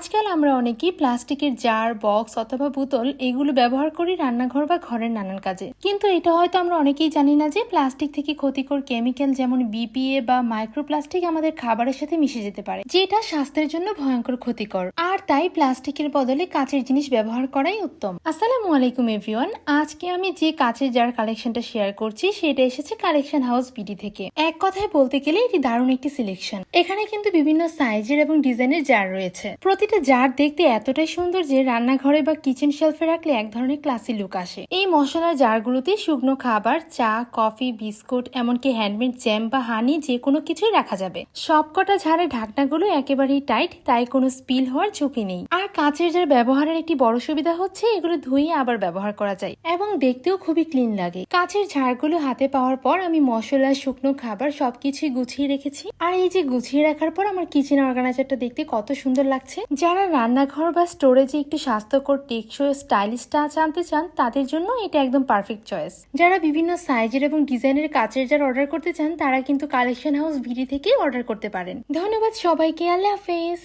আজকাল আমরা অনেকেই প্লাস্টিকের জার, বক্স অথবা বোতল এগুলো ব্যবহার করি রান্নাঘর বা ঘরের নানান কাজে। কিন্তু এটা হয়তো আমরা অনেকেই জানি না যে প্লাস্টিক থেকে ক্ষতিকর কেমিক্যাল যেমন বিপিএ বা মাইক্রোপ্লাস্টিক আমাদের খাবারের সাথে মিশে যেতে পারে, যেটা স্বাস্থ্যের জন্য ভয়ঙ্কর ক্ষতিকর। আর তাই প্লাস্টিকের বদলে কাঁচের জিনিস ব্যবহার করাই উত্তম। আসসালামু আলাইকুম এভরিওয়ান, আজকে আমি যে কাঁচের জার কালেকশনটা শেয়ার করছি সেটা এসেছে কালেকশন হাউস বিডি থেকে। এক কথায় বলতে গেলে এটি দারুণ একটি সিলেকশন। এখানে কিন্তু বিভিন্ন সাইজের এবং ডিজাইনের জার রয়েছে। প্রতিটা জার দেখতে এতটাই সুন্দর যে রান্নাঘরে বা কিচেন শেলফে রাখলে এক ধরনের ক্লাসি লুক আসে। এই মশলার জারগুলোতে শুকনো খাবার, চা, কফি, বিস্কুট, এমনকি হ্যান্ডমেড জ্যাম বা হানি যে কোনো কিছুই রাখা যাবে। সবকটা ঝাড়ের ঢাকনাগুলো একেবারেই টাইট, তাই কোনো স্পিল হওয়ার ঝুঁকি নেই। আর কাঁচের জার ব্যবহারের একটি বড় সুবিধা হচ্ছে এগুলো ধুয়ে আবার ব্যবহার করা যায় এবং দেখতেও খুবই ক্লিন লাগে। কাঁচের ঝাড়গুলো হাতে পাওয়ার পর আমি মশলা, শুকনো খাবার সবকিছুই গুছিয়ে রেখেছি। আর এই যে গুছিয়ে রাখার পর আমার কিচেন অর্গানাইজারটা দেখতে কত সুন্দর লাগছে। যারা রান্নাঘর বা স্টোরেজে একটু স্বাস্থ্যকর, টেকসই, স্টাইলিশ টাচ আনতে চান তাদের জন্য এটা একদম পারফেক্ট চয়েস। যারা বিভিন্ন সাইজের এবং ডিজাইনের কাঁচের জার অর্ডার করতে চান তারা কিন্তু কালেকশন হাউস ভিডি থেকে অর্ডার করতে পারেন। ধন্যবাদ সবাইকে, আল্লাহ হাফেজ।